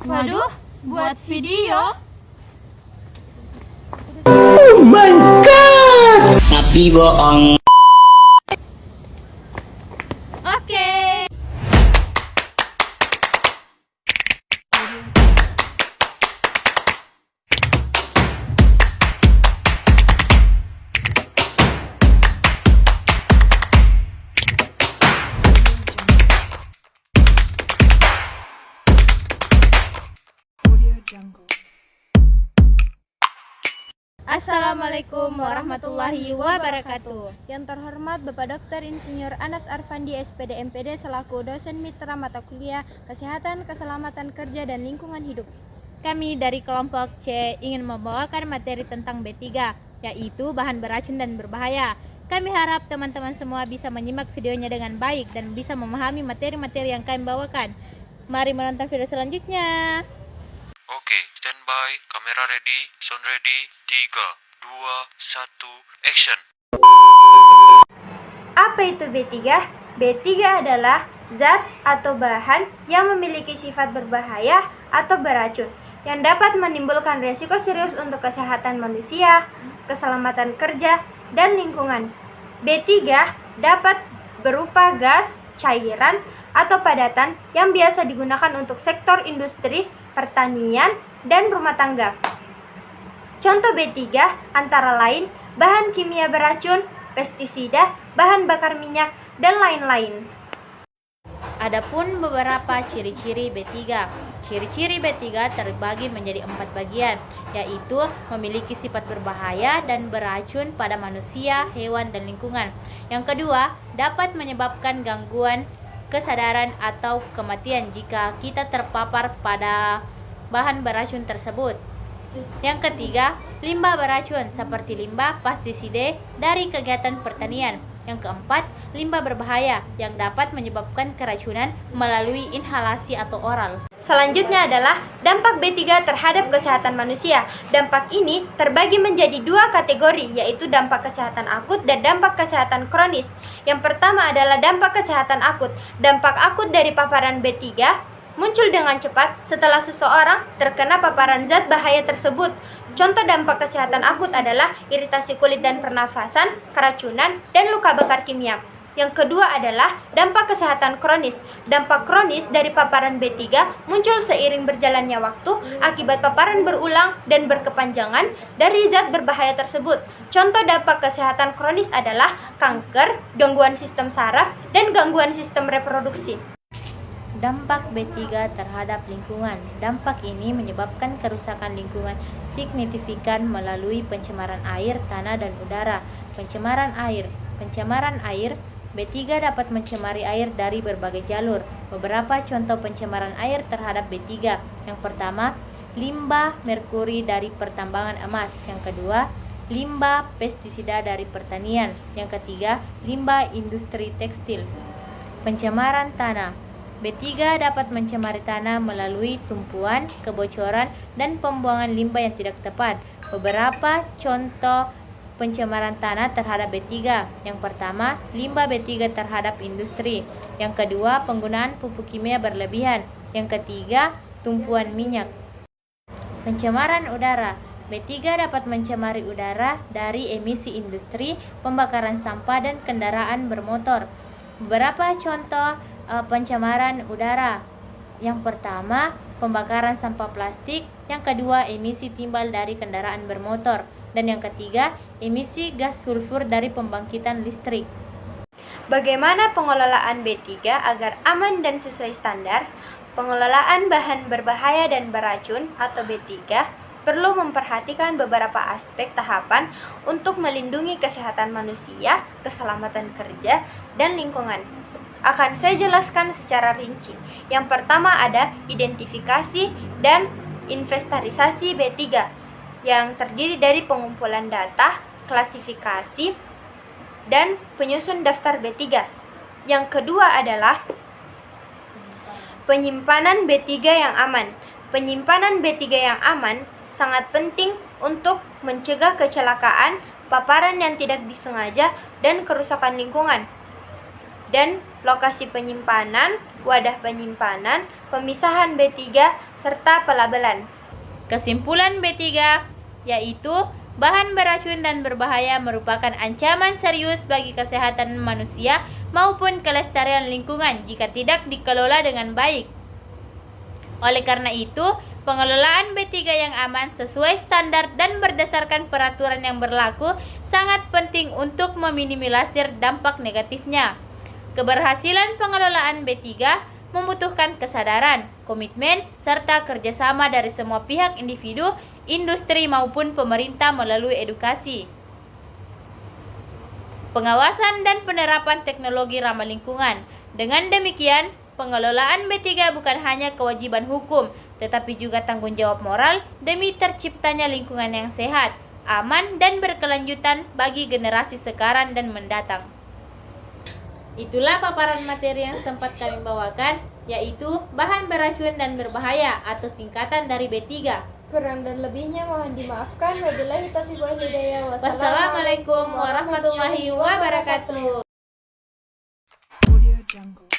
Waduh, buat video? Oh my god! Tapi bohong. Oke. Assalamualaikum warahmatullahi wabarakatuh. Yang terhormat Bapak Dr. Insinyur Anas Arfandi SPD MPD selaku dosen mitra mata kuliah Kesehatan, Keselamatan Kerja dan Lingkungan Hidup. Kami dari kelompok C ingin membawakan materi tentang B3, yaitu bahan beracun dan berbahaya. Kami harap teman-teman semua bisa menyimak videonya dengan baik dan bisa memahami materi-materi yang kami bawakan. Mari menonton video selanjutnya. Oke, standby, kamera ready, sound ready, 3, 2, 1, action. Apa itu B3? B3 adalah zat atau bahan yang memiliki sifat berbahaya atau beracun yang dapat menimbulkan risiko serius untuk kesehatan manusia, keselamatan kerja, dan lingkungan. B3 dapat berupa gas, cairan, atau padatan yang biasa digunakan untuk sektor industri, pertanian, dan rumah tangga. Contoh B3 antara lain bahan kimia beracun, pestisida, bahan bakar minyak, dan lain-lain. Adapun beberapa ciri-ciri B3. Ciri-ciri B3 terbagi menjadi 4 bagian, yaitu memiliki sifat berbahaya dan beracun pada manusia, hewan, dan lingkungan. Yang kedua, dapat menyebabkan gangguan kesadaran atau kematian jika kita terpapar pada bahan beracun tersebut. Yang ketiga, limbah beracun seperti limbah pestisida dari kegiatan pertanian. Yang keempat, limbah berbahaya yang dapat menyebabkan keracunan melalui inhalasi atau oral. Selanjutnya adalah dampak B3 terhadap kesehatan manusia. Dampak ini terbagi menjadi 2 kategori, yaitu dampak kesehatan akut dan dampak kesehatan kronis. Yang pertama adalah dampak kesehatan akut. Dampak akut dari paparan B3 muncul dengan cepat setelah seseorang terkena paparan zat bahaya tersebut. Contoh dampak kesehatan akut adalah iritasi kulit dan pernafasan, keracunan, dan luka bakar kimia. Yang kedua adalah dampak kesehatan kronis. Dampak kronis dari paparan B3 muncul seiring berjalannya waktu akibat paparan berulang dan berkepanjangan dari zat berbahaya tersebut. Contoh dampak kesehatan kronis adalah kanker, gangguan sistem saraf, dan gangguan sistem reproduksi. Dampak B3 terhadap lingkungan. Dampak ini menyebabkan kerusakan lingkungan signifikan melalui pencemaran air, tanah, dan udara. Pencemaran air. Pencemaran air B3 dapat mencemari air dari berbagai jalur. Beberapa contoh pencemaran air terhadap B3. Yang pertama, limbah merkuri dari pertambangan emas. Yang kedua, limbah pestisida dari pertanian. Yang ketiga, limbah industri tekstil. Pencemaran tanah. B3 dapat mencemari tanah melalui tumpuan, kebocoran, dan pembuangan limbah yang tidak tepat. Beberapa contoh pencemaran tanah terhadap B3. Yang pertama, limbah B3 terhadap industri. Yang kedua, penggunaan pupuk kimia berlebihan. Yang ketiga, tumpuan minyak. Pencemaran udara. B3 dapat mencemari udara dari emisi industri, pembakaran sampah, dan kendaraan bermotor. Beberapa contoh pencemaran udara. Yang pertama, pembakaran sampah plastik. Yang kedua, emisi timbal dari kendaraan bermotor. Dan yang ketiga, emisi gas sulfur dari pembangkitan listrik. Bagaimana pengelolaan B3 agar aman dan sesuai standar? Pengelolaan bahan berbahaya dan beracun atau B3 perlu memperhatikan beberapa aspek tahapan untuk melindungi kesehatan manusia, keselamatan kerja, dan lingkungan. Akan saya jelaskan secara rinci. Yang pertama ada identifikasi dan inventarisasi B3 yang terdiri dari pengumpulan data, klasifikasi, dan penyusun daftar B3. Yang kedua adalah penyimpanan B3 yang aman. Penyimpanan B3 yang aman sangat penting untuk mencegah kecelakaan, paparan yang tidak disengaja, dan kerusakan lingkungan. dan lokasi penyimpanan, wadah penyimpanan, pemisahan B3, serta pelabelan. Kesimpulan B3 yaitu bahan beracun dan berbahaya merupakan ancaman serius bagi kesehatan manusia maupun kelestarian lingkungan jika tidak dikelola dengan baik. Oleh karena itu, pengelolaan B3 yang aman sesuai standar dan berdasarkan peraturan yang berlaku sangat penting untuk meminimalisir dampak negatifnya. Keberhasilan pengelolaan B3 membutuhkan kesadaran, komitmen, serta kerjasama dari semua pihak individu, industri maupun pemerintah melalui edukasi, pengawasan dan penerapan teknologi ramah lingkungan. Dengan demikian, pengelolaan B3 bukan hanya kewajiban hukum, tetapi juga tanggung jawab moral demi terciptanya lingkungan yang sehat, aman, dan berkelanjutan bagi generasi sekarang dan mendatang. Itulah paparan materi yang sempat kami bawakan, yaitu bahan beracun dan berbahaya atau singkatan dari B3. Kurang dan lebihnya mohon dimaafkan. Wabillahi taufiq wal hidayah. Wassalamualaikum warahmatullahi wabarakatuh. Audio Jungle.